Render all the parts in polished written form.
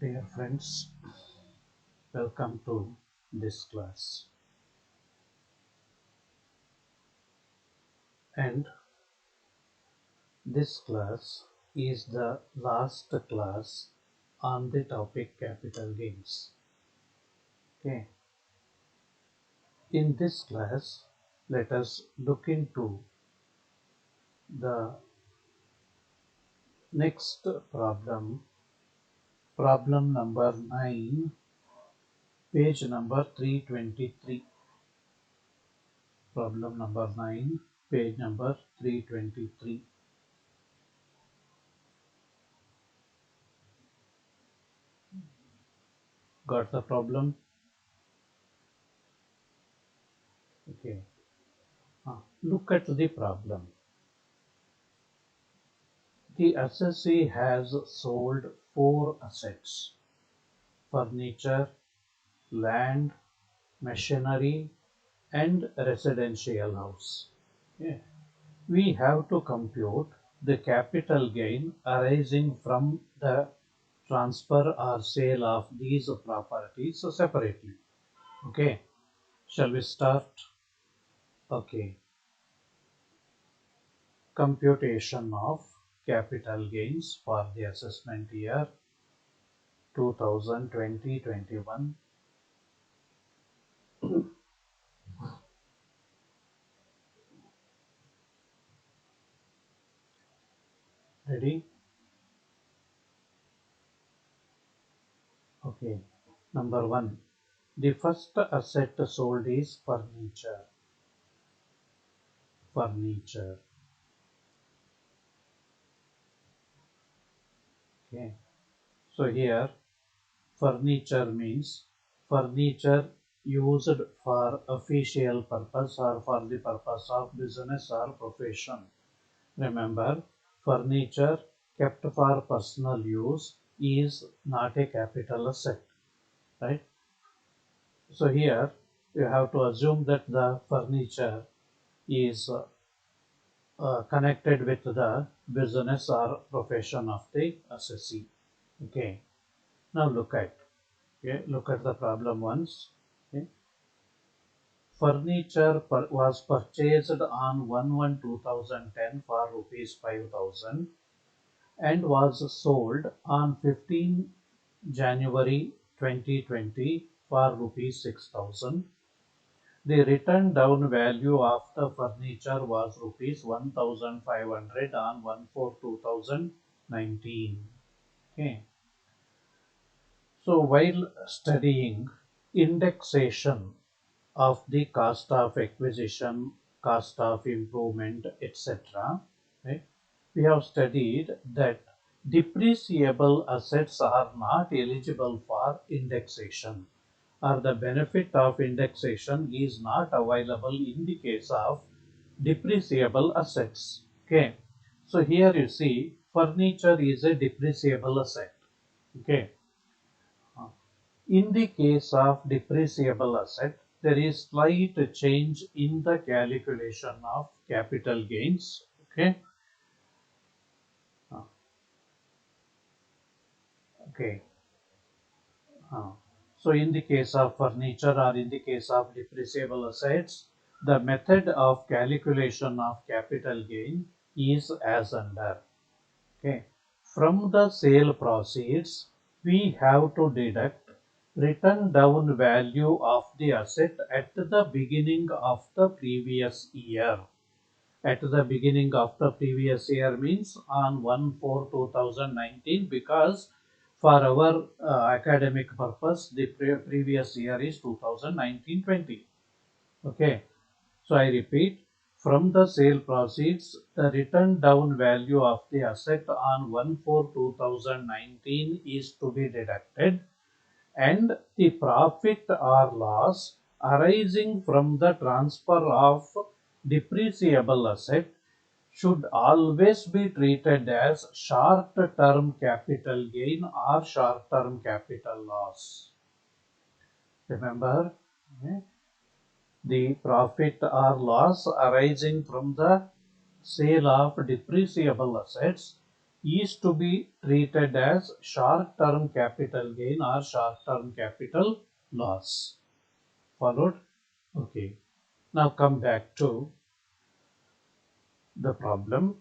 Dear friends, welcome to this class. And this class is the last class on the topic capital gains. Okay. In this class, let us look into the next problem, problem number 9, page number 323. Problem number 9, page number 323. Got the problem? Okay. Look at the problem. The assessee has sold 4 assets: furniture, land, machinery, and residential house. Okay. We have to compute the capital gain arising from the transfer or sale of these properties separately. Okay, shall we start? Okay, computation of capital gains for the assessment year 2020-21. Ready? Okay. Number 1. The first asset sold is furniture. Furniture. Okay. So here furniture means furniture used for official purpose or for the purpose of business or profession. Remember, furniture kept for personal use is not a capital asset, right? So here you have to assume that the furniture is connected with the business or profession of the assessee. Okay. Now look at the problem once. Okay. Furniture was purchased on 1/1/2010 for rupees 5,000 and was sold on 15 January 2020 for rupees 6,000. The written down value of the furniture was rupees 1,500 on 1/4/2019. Okay. So while studying indexation of the cost of acquisition, cost of improvement, etc., right, we have studied that depreciable assets are not eligible for indexation, or the benefit of indexation is not available in the case of depreciable assets. Okay, so here you see furniture is a depreciable asset. Okay, in the case of depreciable asset, there is slight change in the calculation of capital gains. Okay, uh, okay. So in the case of furniture or in the case of depreciable assets, the method of calculation of capital gain is as under. Okay. From the sale proceeds, we have to deduct written down value of the asset at the beginning of the previous year. At the beginning of the previous year means on 1/4/2019, because for our academic purpose the previous year is 2019-20. Okay, so I repeat, from the sale proceeds the written down value of the asset on 1/4/2019 is to be deducted, and the profit or loss arising from the transfer of depreciable asset should always be treated as short-term capital gain or short-term capital loss. Remember, the profit or loss arising from the sale of depreciable assets is to be treated as short-term capital gain or short-term capital loss. Followed? Okay. Now come back to the problem.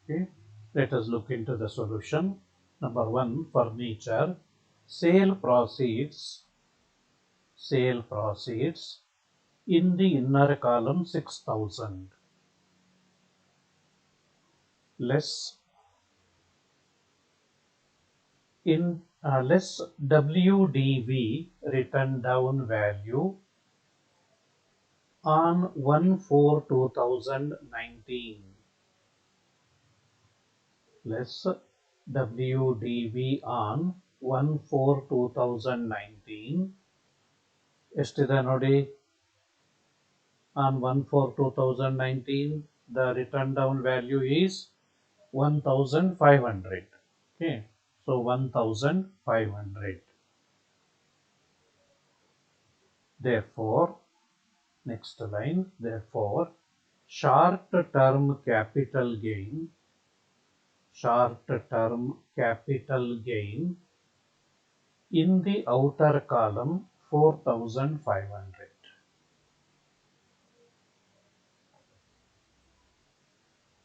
Okay. Let us look into the solution. Number one, furniture. Sale proceeds. Sale proceeds in the inner column 6,000 less less WDV written down value on 1/4/2019 less WDV on 1/4/2019 ಎಷ್ಟಿದೆ ನೋಡಿ on 1/4/2019 the written down value is 1,500. Okay, so 1,500. Therefore, next line, therefore short term capital gain in the outer column 4,500.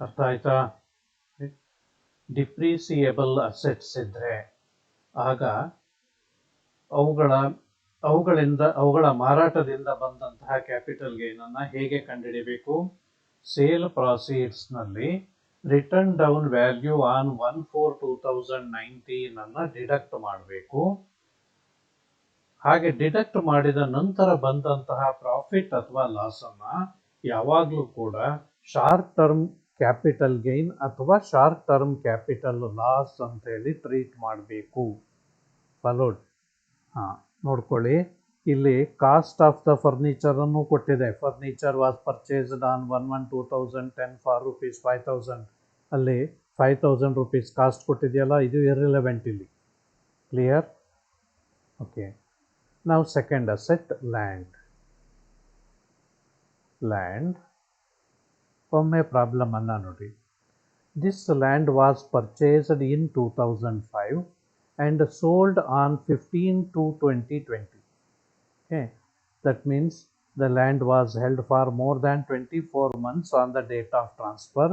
ಅರ್ಥ ಆಯ್ತಾ? Depreciable assets ಇದ್ರೆ ಆಗ ಅವುಗಳ ಮಾರಾಟದಿಂದ ಬಂದಂತಹ capital gain ಅನ್ನ ಹೇಗೆ ಕಂಡುಹಿಡಿಯಬೇಕು? ಸೇಲ್ ಪ್ರಾಸೀಡ್ಸ್ ನಲ್ಲಿ ರಿಟರ್ನ್ ಡೌನ್ ವ್ಯಾಲ್ಯೂ ಆನ್ 1/4/2019 ಅನ್ನ ಡಿಡಕ್ಟ್ ಮಾಡಬೇಕು. ಹಾಗೆ ಡಿಡಕ್ಟ್ ಮಾಡಿದ ನಂತರ ಬಂದಂತಹ ಪ್ರಾಫಿಟ್ ಅಥವಾ ಲಾಸ್ ಅನ್ನ ಯಾವಾಗಲೂ ಕೂಡ ಶಾರ್ಟ್ ಟರ್ಮ್ ಕ್ಯಾಪಿಟಲ್ ಗೈನ್ ಅಥವಾ ಶಾರ್ಟ್ ಟರ್ಮ್ ಕ್ಯಾಪಿಟಲ್ ಲಾಸ್ ಅಂತ ಹೇಳಿ ಟ್ರೀಟ್ ಮಾಡಬೇಕು. ಫಾಲೋಡ್? ನೋಡ್ಕೊಳ್ಳಿ, ಇಲ್ಲಿ ಕಾಸ್ಟ್ ಆಫ್ ದ ಫರ್ನಿಚರ್ ಅನ್ನು ಕೊಟ್ಟಿದೆ. Furniture was purchased on 1/1/2010 for ₹5,000. ಅಲ್ಲಿ 5,000 rupees ಕಾಸ್ಟ್ ಕೊಟ್ಟಿದೆಯಲ್ಲ, ಇದು ಇರ್ರಿಲೆವೆಂಟ್ ಇಲ್ಲಿ. ಕ್ಲಿಯರ್? ಓಕೆ. ನಾವು ಸೆಕೆಂಡ್ ಅಸೆಟ್ ಲ್ಯಾಂಡ್. ಒಮ್ಮೆ ಪ್ರಾಬ್ಲಮ್ ಅನ್ನ ನೋಡಿ. This land was purchased in 2005 and sold on 15/2/2020. Okay, that means the land was held for more than 24 months on the date of transfer.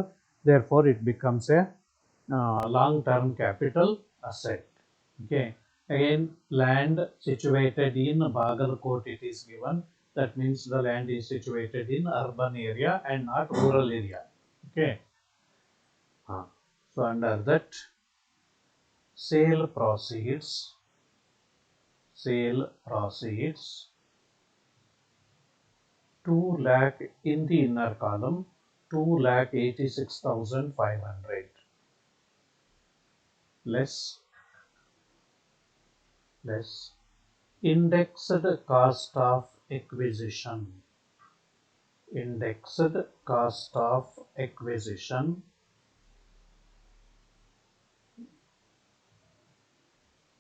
Therefore, it becomes a long-term capital asset. Okay, again, land situated in Bagalkot it is given. That means the land is situated in urban area and not rural area. Okay, so under that, sale proceeds 2 lakh in the inner column, 2,86,500 less indexed cost of acquisition.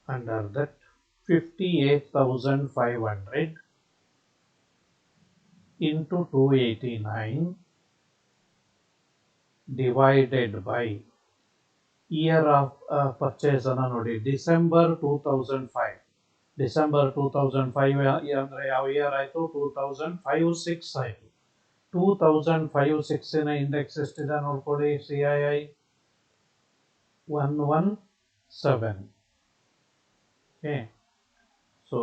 Under that, 58,500 into 289 divided by year of purchase ಅನ್ನ ನೋಡಿ. December 2005 ಅಂದ್ರೆ ಯಾವ year ಆಯ್ತು? 2005-06 ಆಯ್ತು. 2005-06 index ಎಷ್ಟಿದೆ ನೋಡ್ಕೊಳ್ಳಿ. CII 117. Okay, so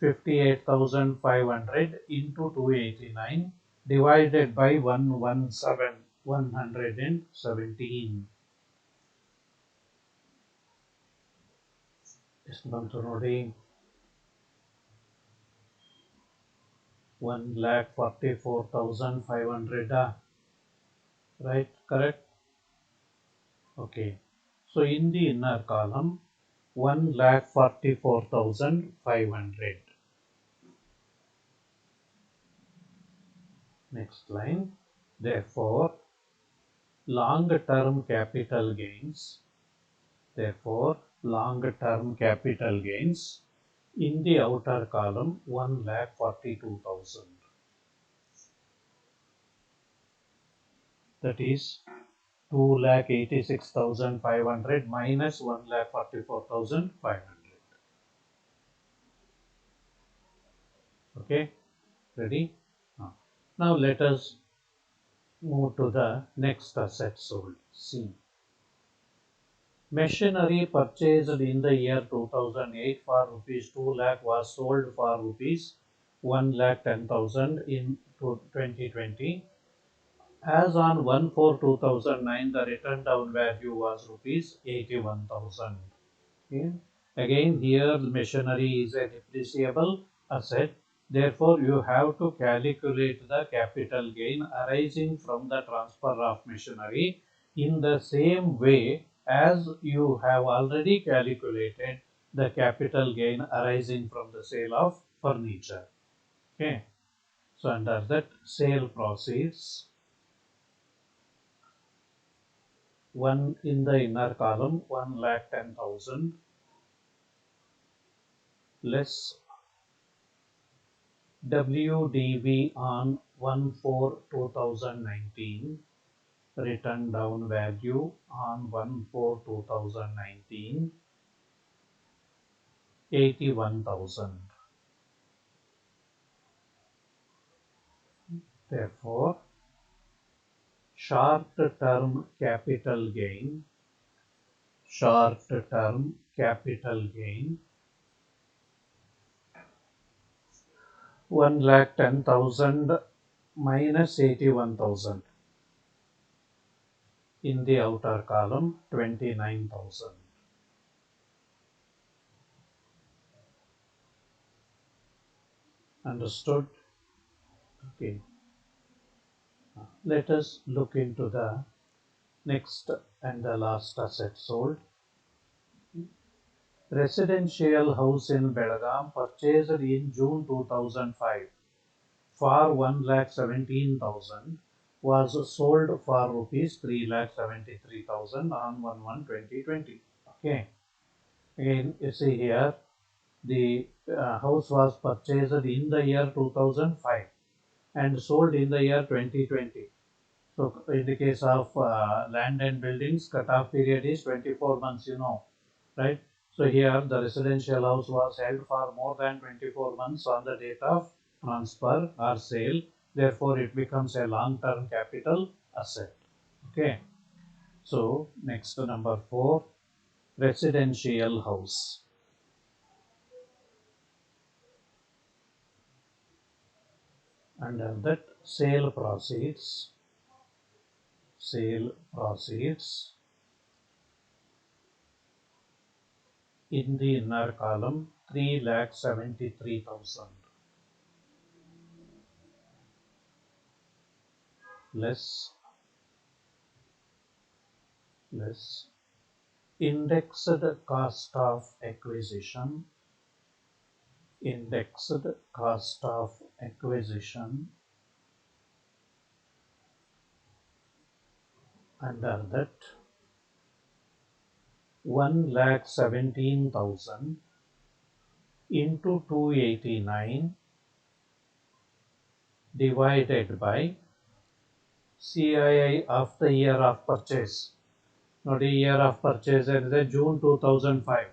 58,500 into 289 divided by 117, 117. ಎಷ್ಟು ಬಂತು ನೋಡಿ? 1,44,500. Right? Correct? Okay. So in the inner column, 1,44,500. Next line. Therefore, long-term capital gains. In the outer column, 1,42,000. That is 2,86,500 minus 1,44,500. Okay, ready? Now let us move to the next asset sold. C. Machinery purchased in the year 2008 for rupees 2 lakh was sold for rupees 1,10,000 in 2020. As on 1/4/2009, the written down value was rupees 81,000. Okay. Again, here the machinery is a depreciable asset. Therefore, you have to calculate the capital gain arising from the transfer of machinery in the same way as you have already calculated the capital gain arising from the sale of furniture. Okay. So under that, sale proceeds, one in the inner column, 1,10,000 less WDV on 1/4/2019, written down value on 1/4/2019, 81,000. Therefore, short-term capital gain, 1,10,000 minus 81,000. In the outer column, 29,000. Understood? Okay. Let us look into the next and the last asset sold. Residential house in Belgaum purchased in June 2005 for 1,17,000 was sold for rupees 3,73,000 on 1/1/2020. Okay. Again, you see here the house was purchased in the year 2005 and sold in the year 2020. So in the case of land and buildings, cut-off period is 24 months, right? So here the residential house was held for more than 24 months on the date of transfer or sale. Therefore, it becomes a long-term capital asset. Okay. So next number 4, residential house. Under that, sale proceeds in the inner column, 3,73,000 less indexed cost of acquisition, under that 1,17,000 into 289 divided by CII of the year of purchase. Nodi year of purchase is June 2005.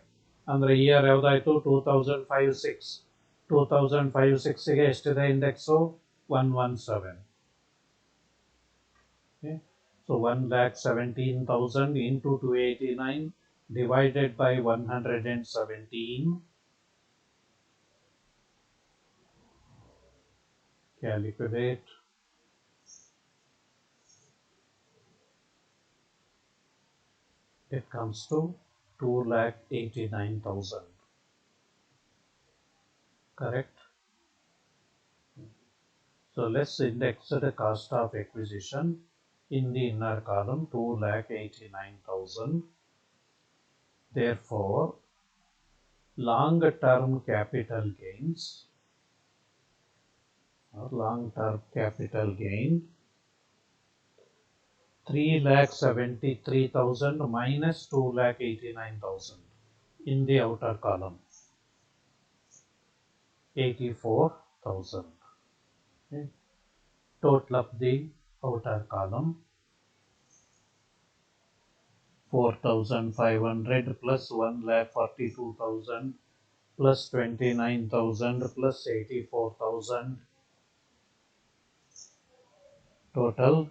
Andre year ಯಾವ್ದಾಯ್ತು 2005-6. 2005-6ಗೆ ಎಷ್ಟಿದೆ index 117. Okay. So 1,17,000 into 289 divided by 117. Calculate. It comes to 2,89,000. Correct? So let's index the cost of acquisition in the inner column, 2,89,000. Therefore, long-term capital gains or long-term capital gain 3,73,000 minus 2,89,000 in the outer column, 84,000. Okay. Total of the outer column 4,500 plus 1,42,000 plus 29,000 plus 84,000, total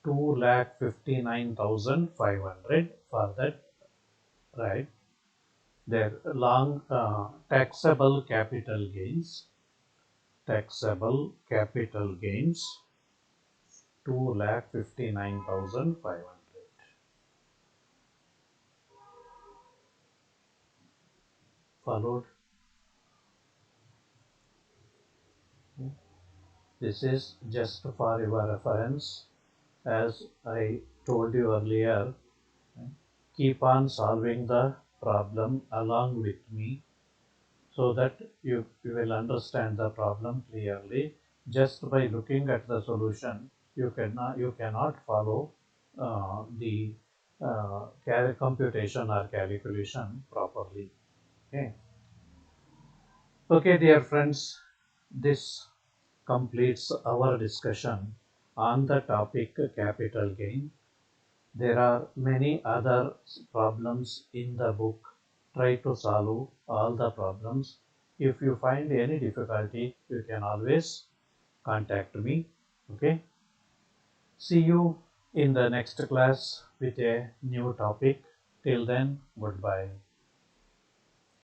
2,59,500 for that, right? Their long taxable capital gains 2,59,500. Followed. This is just for your reference. As I told you earlier, keep on solving the problem along with me so that you will understand the problem clearly. Just by looking at the solution, you cannot follow the computation or calculation properly. Okay. Okay, dear friends, this completes our discussion on the topic capital gain. There are many other problems in the book. Try to solve all the problems. If you find any difficulty, you can always contact me. Okay. See you in the next class with a new topic. Till then, goodbye.